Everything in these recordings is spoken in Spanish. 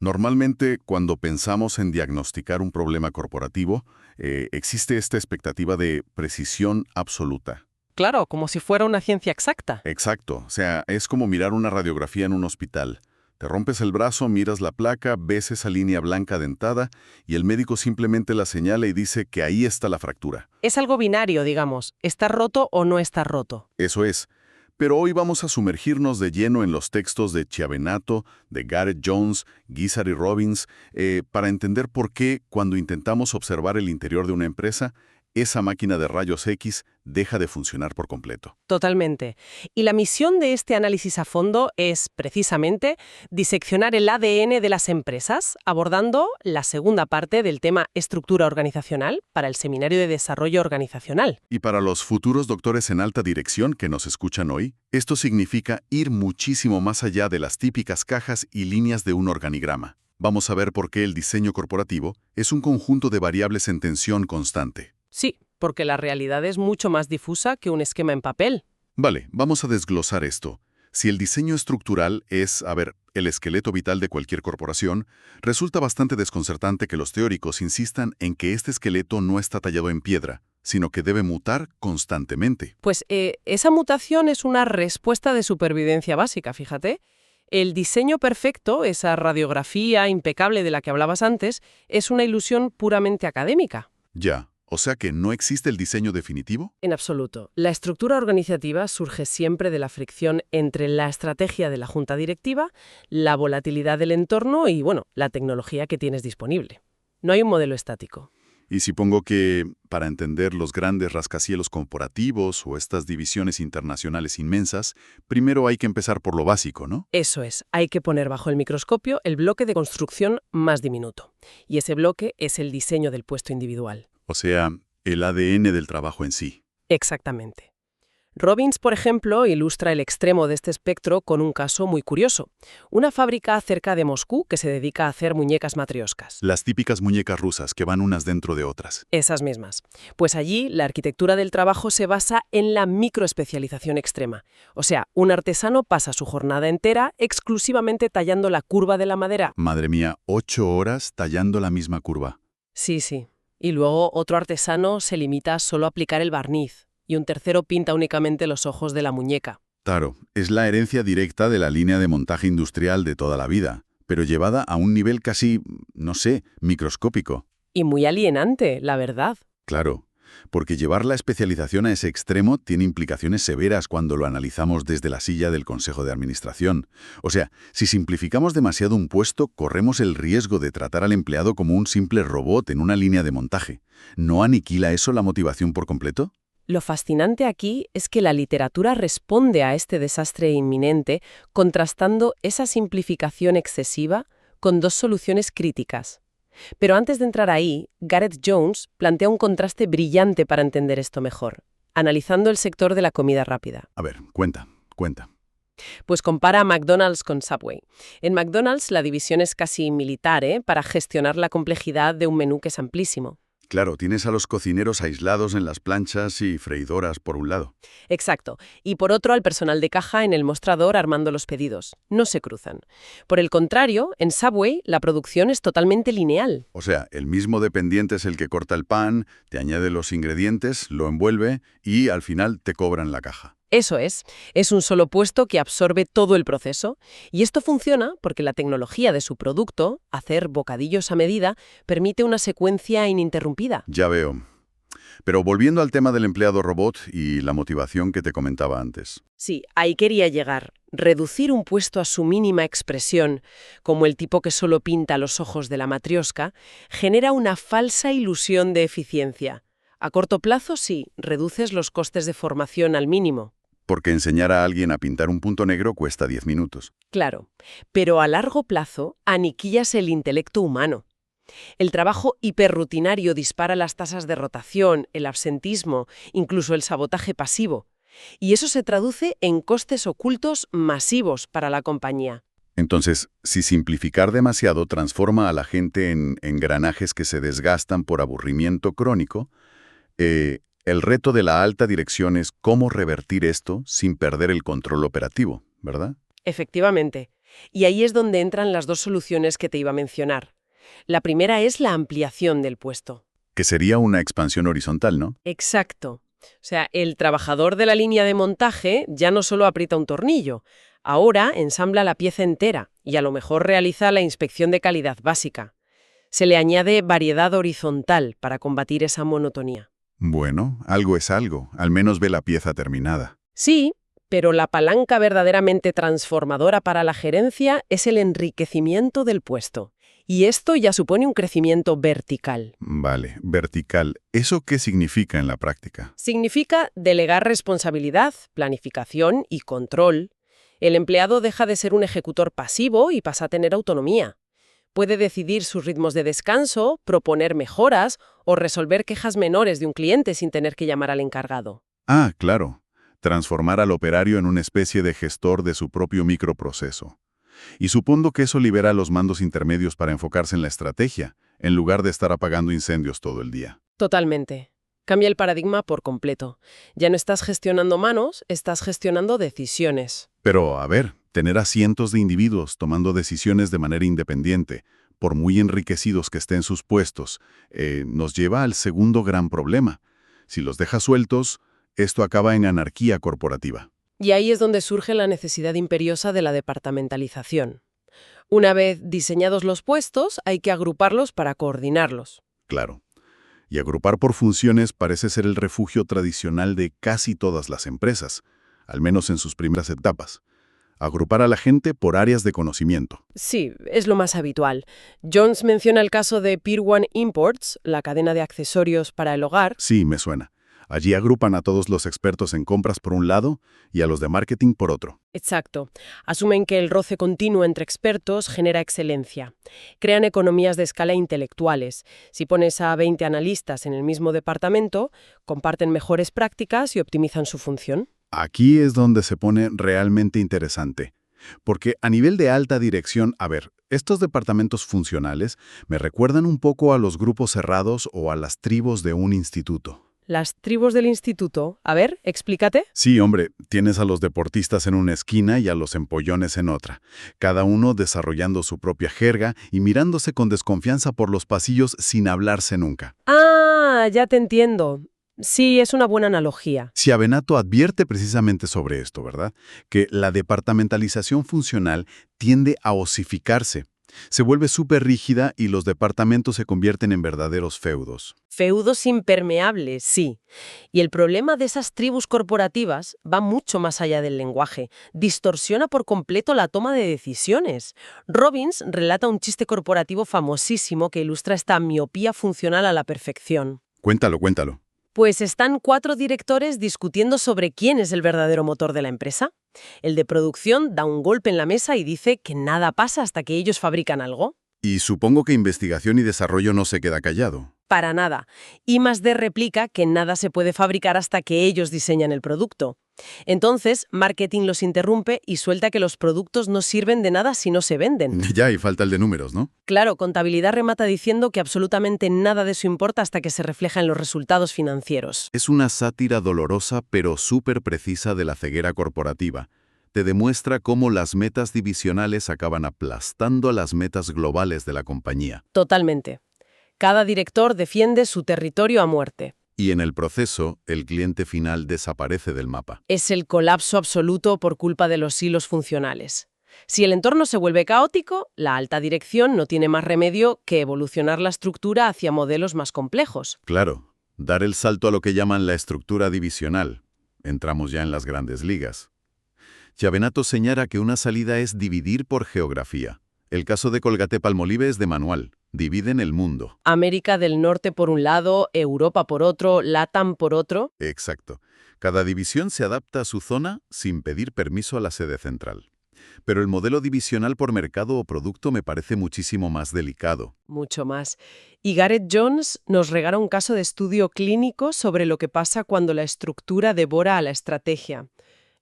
Normalmente, cuando pensamos en diagnosticar un problema corporativo, existe esta expectativa de precisión absoluta. Claro, como si fuera una ciencia exacta. Exacto, o sea, es como mirar una radiografía en un hospital. Te rompes el brazo, miras la placa, ves esa línea blanca dentada y el médico simplemente la señala y dice que ahí está la fractura. Es algo binario, digamos. ¿Está roto o no está roto? Eso es. Pero hoy vamos a sumergirnos de lleno en los textos de Chiavenato, de Gareth Jones, Guizzard y Robbins, para entender por qué, cuando intentamos observar el interior de una empresa, esa máquina de rayos X deja de funcionar por completo. Totalmente. Y la misión de este análisis a fondo es, precisamente, diseccionar el ADN de las empresas, abordando la segunda parte del tema estructura organizacional para el Seminario de Desarrollo Organizacional. Y para los futuros doctores en alta dirección que nos escuchan hoy, esto significa ir muchísimo más allá de las típicas cajas y líneas de un organigrama. Vamos a ver por qué el diseño corporativo es un conjunto de variables en tensión constante. Sí, porque la realidad es mucho más difusa que un esquema en papel. Vale, vamos a desglosar esto. Si el diseño estructural es, el esqueleto vital de cualquier corporación, resulta bastante desconcertante que los teóricos insistan en que este esqueleto no está tallado en piedra, sino que debe mutar constantemente. Pues esa mutación es una respuesta de supervivencia básica, fíjate. El diseño perfecto, esa radiografía impecable de la que hablabas antes, es una ilusión puramente académica. Ya, o sea que no existe el diseño definitivo. En absoluto. La estructura organizativa surge siempre de la fricción entre la estrategia de la junta directiva, la volatilidad del entorno y, bueno, la tecnología que tienes disponible. No hay un modelo estático. Y supongo que, para entender los grandes rascacielos corporativos o estas divisiones internacionales inmensas, primero hay que empezar por lo básico, ¿no? Eso es, hay que poner bajo el microscopio el bloque de construcción más diminuto. Y ese bloque es el diseño del puesto individual. O sea, el ADN del trabajo en sí. Exactamente. Robbins, por ejemplo, ilustra el extremo de este espectro con un caso muy curioso. Una fábrica cerca de Moscú que se dedica a hacer muñecas matrioscas. Las típicas muñecas rusas que van unas dentro de otras. Esas mismas. Pues allí la arquitectura del trabajo se basa en la microespecialización extrema. O sea, un artesano pasa su jornada entera exclusivamente tallando la curva de la madera. Madre mía, 8 horas tallando la misma curva. Sí, sí. Y luego otro artesano se limita solo a aplicar el barniz. Y un tercero pinta únicamente los ojos de la muñeca. Claro, es la herencia directa de la línea de montaje industrial de toda la vida, pero llevada a un nivel casi, no sé, microscópico. Y muy alienante, la verdad. Claro, porque llevar la especialización a ese extremo tiene implicaciones severas cuando lo analizamos desde la silla del Consejo de Administración. O sea, si simplificamos demasiado un puesto, corremos el riesgo de tratar al empleado como un simple robot en una línea de montaje. ¿No aniquila eso la motivación por completo? Lo fascinante aquí es que la literatura responde a este desastre inminente contrastando esa simplificación excesiva con dos soluciones críticas. Pero antes de entrar ahí, Gareth Jones plantea un contraste brillante para entender esto mejor, analizando el sector de la comida rápida. A ver, cuenta. Pues compara a McDonald's con Subway. En McDonald's la división es casi militar, para gestionar la complejidad de un menú que es amplísimo. Claro, tienes a los cocineros aislados en las planchas y freidoras por un lado. Exacto. Y por otro, al personal de caja en el mostrador armando los pedidos. No se cruzan. Por el contrario, en Subway la producción es totalmente lineal. O sea, el mismo dependiente es el que corta el pan, te añade los ingredientes, lo envuelve y al final te cobran la caja. Eso es un solo puesto que absorbe todo el proceso. Y esto funciona porque la tecnología de su producto, hacer bocadillos a medida, permite una secuencia ininterrumpida. Ya veo. Pero volviendo al tema del empleado robot y la motivación que te comentaba antes. Sí, ahí quería llegar. Reducir un puesto a su mínima expresión, como el tipo que solo pinta los ojos de la matrioska, genera una falsa ilusión de eficiencia. A corto plazo, sí, reduces los costes de formación al mínimo. Porque enseñar a alguien a pintar un punto negro cuesta 10 minutos. Claro, pero a largo plazo aniquilas el intelecto humano. El trabajo hiperrutinario dispara las tasas de rotación, el absentismo, incluso el sabotaje pasivo. Y eso se traduce en costes ocultos masivos para la compañía. Entonces, si simplificar demasiado transforma a la gente en engranajes que se desgastan por aburrimiento crónico, el reto de la alta dirección es cómo revertir esto sin perder el control operativo, ¿verdad? Efectivamente. Y ahí es donde entran las dos soluciones que te iba a mencionar. La primera es la ampliación del puesto. Que sería una expansión horizontal, ¿no? Exacto. O sea, el trabajador de la línea de montaje ya no solo aprieta un tornillo, ahora ensambla la pieza entera y a lo mejor realiza la inspección de calidad básica. Se le añade variedad horizontal para combatir esa monotonía. Bueno, algo es algo, al menos ve la pieza terminada. Sí, pero la palanca verdaderamente transformadora para la gerencia es el enriquecimiento del puesto. Y esto ya supone un crecimiento vertical. Vale, vertical. ¿Eso qué significa en la práctica? Significa delegar responsabilidad, planificación y control. El empleado deja de ser un ejecutor pasivo y pasa a tener autonomía. Puede decidir sus ritmos de descanso, proponer mejoras o resolver quejas menores de un cliente sin tener que llamar al encargado. Ah, claro. Transformar al operario en una especie de gestor de su propio microproceso. Y supongo que eso libera a los mandos intermedios para enfocarse en la estrategia, en lugar de estar apagando incendios todo el día. Totalmente. Cambia el paradigma por completo. Ya no estás gestionando manos, estás gestionando decisiones. Pero, a ver, tener a cientos de individuos tomando decisiones de manera independiente, por muy enriquecidos que estén sus puestos, nos lleva al segundo gran problema. Si los dejas sueltos, esto acaba en anarquía corporativa. Y ahí es donde surge la necesidad imperiosa de la departamentalización. Una vez diseñados los puestos, hay que agruparlos para coordinarlos. Claro. Y agrupar por funciones parece ser el refugio tradicional de casi todas las empresas, al menos en sus primeras etapas. Agrupar a la gente por áreas de conocimiento. Sí, es lo más habitual. Jones menciona el caso de Pier One Imports, la cadena de accesorios para el hogar. Sí, me suena. Allí agrupan a todos los expertos en compras por un lado y a los de marketing por otro. Exacto. Asumen que el roce continuo entre expertos genera excelencia. Crean economías de escala intelectuales. Si pones a 20 analistas en el mismo departamento, comparten mejores prácticas y optimizan su función. Aquí es donde se pone realmente interesante. Porque a nivel de alta dirección, a ver, estos departamentos funcionales me recuerdan un poco a los grupos cerrados o a las tribus de un instituto. Las tribus del instituto. A ver, explícate. Sí, hombre, tienes a los deportistas en una esquina y a los empollones en otra, cada uno desarrollando su propia jerga y mirándose con desconfianza por los pasillos sin hablarse nunca. Ah, ya te entiendo. Sí, es una buena analogía. Schiavenato advierte precisamente sobre esto, ¿verdad? Que la departamentalización funcional tiende a osificarse. Se vuelve súper rígida y los departamentos se convierten en verdaderos feudos. Feudos impermeables, sí. Y el problema de esas tribus corporativas va mucho más allá del lenguaje. Distorsiona por completo la toma de decisiones. Robbins relata un chiste corporativo famosísimo que ilustra esta miopía funcional a la perfección. Cuéntalo, cuéntalo. Pues están 4 directores discutiendo sobre quién es el verdadero motor de la empresa. El de producción da un golpe en la mesa y dice que nada pasa hasta que ellos fabrican algo. Y supongo que investigación y desarrollo no se queda callado. Para nada. I+D replica que nada se puede fabricar hasta que ellos diseñan el producto. Entonces, marketing los interrumpe y suelta que los productos no sirven de nada si no se venden. Ya, y falta el de números, ¿no? Claro, contabilidad remata diciendo que absolutamente nada de eso importa hasta que se refleja en los resultados financieros. Es una sátira dolorosa pero súper precisa de la ceguera corporativa. Te demuestra cómo las metas divisionales acaban aplastando a las metas globales de la compañía. Totalmente. Cada director defiende su territorio a muerte. Y en el proceso, el cliente final desaparece del mapa. Es el colapso absoluto por culpa de los hilos funcionales. Si el entorno se vuelve caótico, la alta dirección no tiene más remedio que evolucionar la estructura hacia modelos más complejos. Claro, dar el salto a lo que llaman la estructura divisional. Entramos ya en las grandes ligas. Schiavenato señala que una salida es dividir por geografía. El caso de Colgate-Palmolive es de manual. Dividen el mundo. América del Norte por un lado, Europa por otro, LATAM por otro. Exacto. Cada división se adapta a su zona sin pedir permiso a la sede central. Pero el modelo divisional por mercado o producto me parece muchísimo más delicado. Mucho más. Y Gareth Jones nos regala un caso de estudio clínico sobre lo que pasa cuando la estructura devora a la estrategia.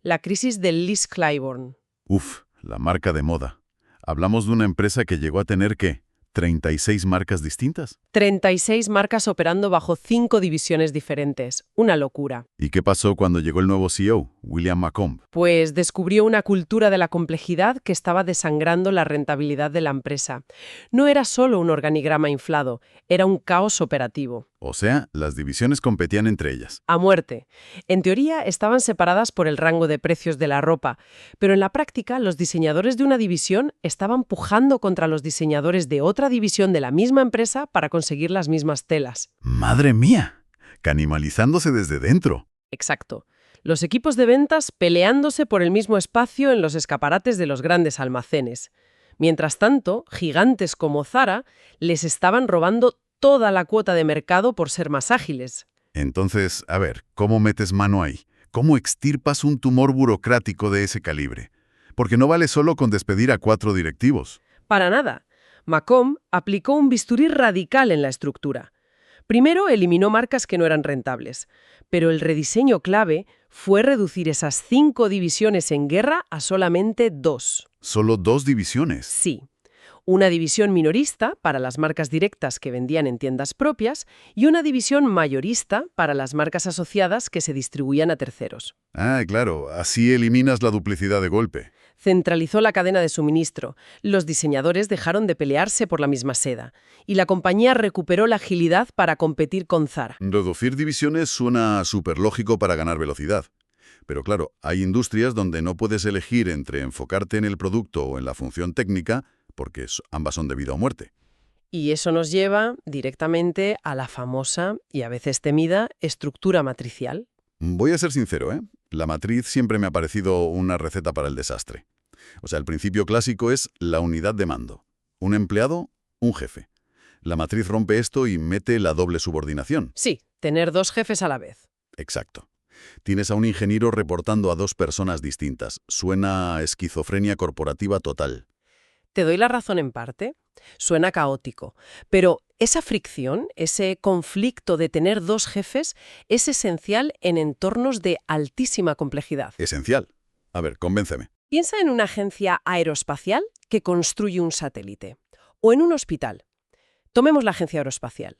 La crisis del Liz Claiborne. Uf, la marca de moda. Hablamos de una empresa que llegó a tener, ¿qué?, 36 marcas distintas. 36 marcas operando bajo 5 divisiones diferentes. Una locura. ¿Y qué pasó cuando llegó el nuevo CEO, William McComb? Pues descubrió una cultura de la complejidad que estaba desangrando la rentabilidad de la empresa. No era solo un organigrama inflado, era un caos operativo. O sea, las divisiones competían entre ellas. A muerte. En teoría estaban separadas por el rango de precios de la ropa, pero en la práctica los diseñadores de una división estaban pujando contra los diseñadores de otra división de la misma empresa para conseguir las mismas telas. ¡Madre mía! Canibalizándose desde dentro. Exacto. Los equipos de ventas peleándose por el mismo espacio en los escaparates de los grandes almacenes. Mientras tanto, gigantes como Zara les estaban robando toda la cuota de mercado por ser más ágiles. Entonces, a ver, ¿cómo metes mano ahí? ¿Cómo extirpas un tumor burocrático de ese calibre? Porque no vale solo con despedir a 4 directivos. Para nada. McComb aplicó un bisturí radical en la estructura. Primero eliminó marcas que no eran rentables, pero el rediseño clave fue reducir esas 5 divisiones en guerra a solamente 2. ¿Solo 2 divisiones? Sí. Una división minorista para las marcas directas que vendían en tiendas propias y una división mayorista para las marcas asociadas que se distribuían a terceros. Ah, claro, así eliminas la duplicidad de golpe. Centralizó la cadena de suministro, los diseñadores dejaron de pelearse por la misma seda y la compañía recuperó la agilidad para competir con Zara. Reducir divisiones suena súper lógico para ganar velocidad. Pero claro, hay industrias donde no puedes elegir entre enfocarte en el producto o en la función técnica porque ambas son de vida o muerte. Y eso nos lleva directamente a la famosa y a veces temida estructura matricial. Voy a ser sincero, ¿eh? La matriz siempre me ha parecido una receta para el desastre. O sea, el principio clásico es la unidad de mando. Un empleado, un jefe. La matriz rompe esto y mete la doble subordinación. Sí, tener 2 jefes a la vez. Exacto. Tienes a un ingeniero reportando a 2 personas distintas. Suena a esquizofrenia corporativa total. Te doy la razón en parte. Suena caótico. Pero esa fricción, ese conflicto de tener 2 jefes, es esencial en entornos de altísima complejidad. Esencial. A ver, convénceme. Piensa en una agencia aeroespacial que construye un satélite. O en un hospital. Tomemos la agencia aeroespacial.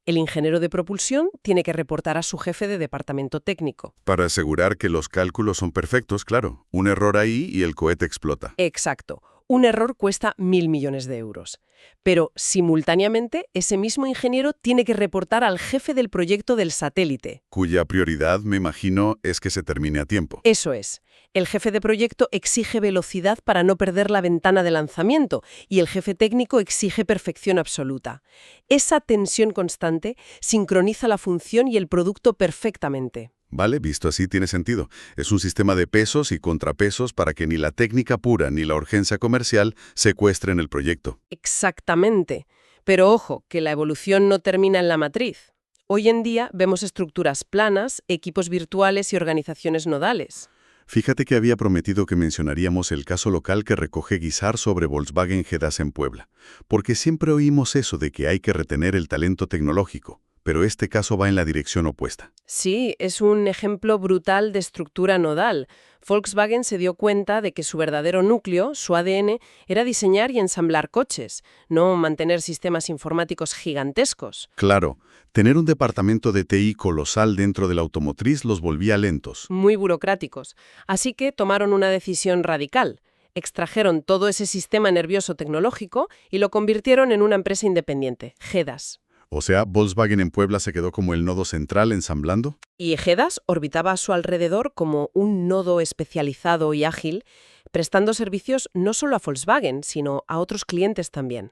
El ingeniero de propulsión tiene que reportar a su jefe de departamento técnico. Para asegurar que los cálculos son perfectos, claro. Un error ahí y el cohete explota. Exacto. Un error cuesta 1.000 millones de euros. Pero, simultáneamente, ese mismo ingeniero tiene que reportar al jefe del proyecto del satélite. Cuya prioridad, me imagino, es que se termine a tiempo. Eso es. El jefe de proyecto exige velocidad para no perder la ventana de lanzamiento y el jefe técnico exige perfección absoluta. Esa tensión constante sincroniza la función y el producto perfectamente. Vale, visto así tiene sentido. Es un sistema de pesos y contrapesos para que ni la técnica pura ni la urgencia comercial secuestren el proyecto. Exactamente. Pero ojo, que la evolución no termina en la matriz. Hoy en día vemos estructuras planas, equipos virtuales y organizaciones nodales. Fíjate que había prometido que mencionaríamos el caso local que recoge Guisar sobre Volkswagen GEDAS en Puebla, porque siempre oímos eso de que hay que retener el talento tecnológico, pero este caso va en la dirección opuesta. Sí, es un ejemplo brutal de estructura nodal. Volkswagen se dio cuenta de que su verdadero núcleo, su ADN, era diseñar y ensamblar coches, no mantener sistemas informáticos gigantescos. Claro, tener un departamento de TI colosal dentro de la automotriz los volvía lentos. Muy burocráticos. Así que tomaron una decisión radical. Extrajeron todo ese sistema nervioso tecnológico y lo convirtieron en una empresa independiente, GEDAS. O sea, Volkswagen en Puebla se quedó como el nodo central ensamblando. Y GEDAS orbitaba a su alrededor como un nodo especializado y ágil, prestando servicios no solo a Volkswagen, sino a otros clientes también.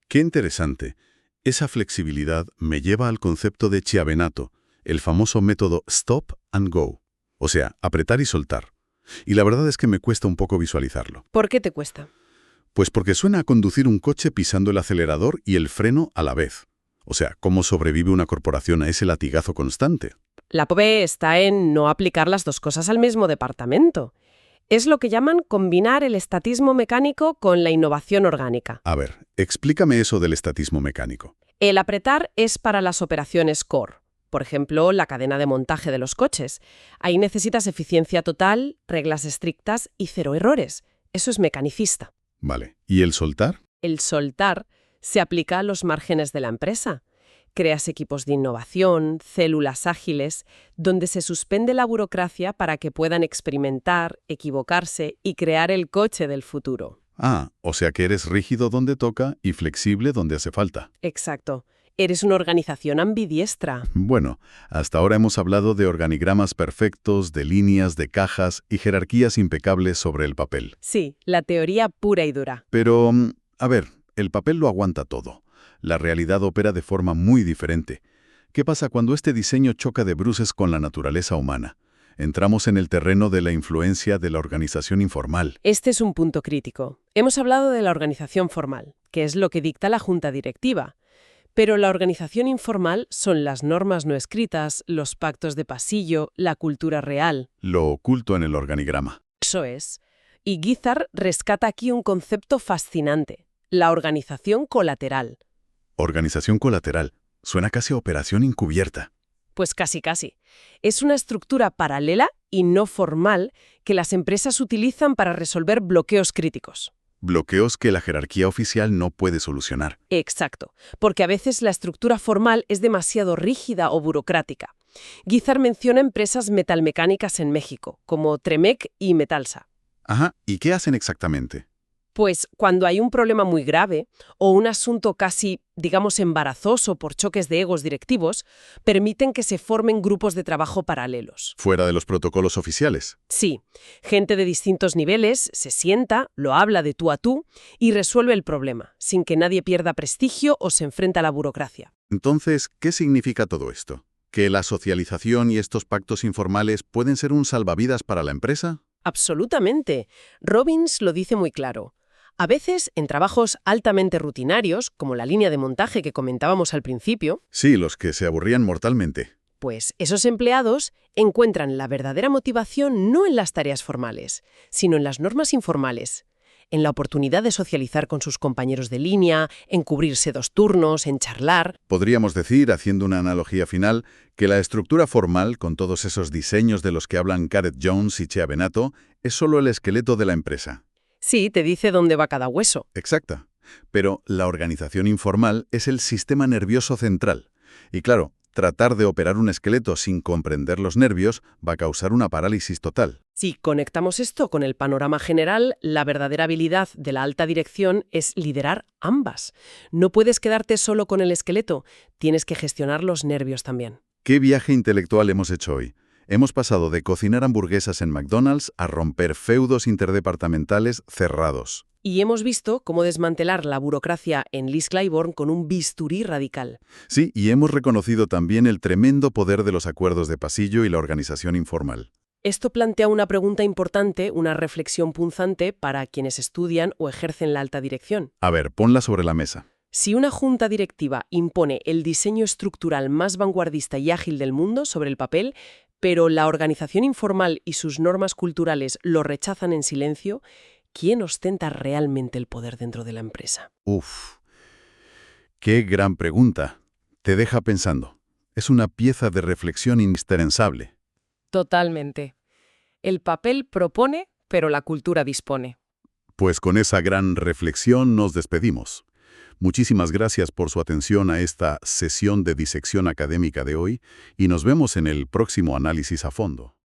Qué interesante. Esa flexibilidad me lleva al concepto de Chiavenato, el famoso método stop and go. O sea, apretar y soltar. Y la verdad es que me cuesta un poco visualizarlo. ¿Por qué te cuesta? Pues porque suena a conducir un coche pisando el acelerador y el freno a la vez. O sea, ¿cómo sobrevive una corporación a ese latigazo constante? La clave está en no aplicar las 2 cosas al mismo departamento. Es lo que llaman combinar el estatismo mecánico con la innovación orgánica. A ver, explícame eso del estatismo mecánico. El apretar es para las operaciones core. Por ejemplo, la cadena de montaje de los coches. Ahí necesitas eficiencia total, reglas estrictas y 0 errores. Eso es mecanicista. Vale. ¿Y el soltar? El soltar Se aplica a los márgenes de la empresa. Creas equipos de innovación, células ágiles, donde se suspende la burocracia para que puedan experimentar, equivocarse y crear el coche del futuro. Ah, o sea que eres rígido donde toca y flexible donde hace falta. Exacto. Eres una organización ambidiestra. Bueno, hasta ahora hemos hablado de organigramas perfectos, de líneas, de cajas y jerarquías impecables sobre el papel. Sí, la teoría pura y dura. Pero, a ver, el papel lo aguanta todo. La realidad opera de forma muy diferente. ¿Qué pasa cuando este diseño choca de bruces con la naturaleza humana? Entramos en el terreno de la influencia de la organización informal. Este es un punto crítico. Hemos hablado de la organización formal, que es lo que dicta la junta directiva. Pero la organización informal son las normas no escritas, los pactos de pasillo, la cultura real. Lo oculto en el organigrama. Eso es. Y Guizar rescata aquí un concepto fascinante, la organización colateral. Organización colateral. Suena casi a operación encubierta. Pues casi casi. Es una estructura paralela y no formal que las empresas utilizan para resolver bloqueos críticos. Bloqueos que la jerarquía oficial no puede solucionar. Exacto, porque a veces la estructura formal es demasiado rígida o burocrática. Guizar menciona empresas metalmecánicas en México, como Tremec y Metalsa. Ajá, ¿y qué hacen exactamente? Pues cuando hay un problema muy grave o un asunto casi, digamos, embarazoso por choques de egos directivos, permiten que se formen grupos de trabajo paralelos. Fuera de los protocolos oficiales. Sí, gente de distintos niveles se sienta, lo habla de tú a tú y resuelve el problema, sin que nadie pierda prestigio o se enfrente a la burocracia. Entonces, ¿qué significa todo esto? ¿Que la socialización y estos pactos informales pueden ser un salvavidas para la empresa? Absolutamente. Robbins lo dice muy claro. A veces, en trabajos altamente rutinarios, como la línea de montaje que comentábamos al principio, Sí, los que se aburrían mortalmente. pues esos empleados encuentran la verdadera motivación no en las tareas formales, sino en las normas informales, en la oportunidad de socializar con sus compañeros de línea, en cubrirse 2 turnos, en charlar. Podríamos decir, haciendo una analogía final, que la estructura formal, con todos esos diseños de los que hablan Gareth Jones y Chea Benato, es solo el esqueleto de la empresa. Sí, te dice dónde va cada hueso. Exacta. Pero la organización informal es el sistema nervioso central. Y claro, tratar de operar un esqueleto sin comprender los nervios va a causar una parálisis total. Si conectamos esto con el panorama general, la verdadera habilidad de la alta dirección es liderar ambas. No puedes quedarte solo con el esqueleto, tienes que gestionar los nervios también. ¿Qué viaje intelectual hemos hecho hoy? Hemos pasado de cocinar hamburguesas en McDonald's a romper feudos interdepartamentales cerrados. Y hemos visto cómo desmantelar la burocracia en Liz Claiborne con un bisturí radical. Sí, y hemos reconocido también el tremendo poder de los acuerdos de pasillo y la organización informal. Esto plantea una pregunta importante, una reflexión punzante para quienes estudian o ejercen la alta dirección. A ver, ponla sobre la mesa. Si una junta directiva impone el diseño estructural más vanguardista y ágil del mundo sobre el papel, pero la organización informal y sus normas culturales lo rechazan en silencio, ¿quién ostenta realmente el poder dentro de la empresa? Uf, qué gran pregunta. Te deja pensando. Es una pieza de reflexión indispensable. Totalmente. El papel propone, pero la cultura dispone. Pues con esa gran reflexión nos despedimos. Muchísimas gracias por su atención a esta sesión de disección académica de hoy y nos vemos en el próximo análisis a fondo.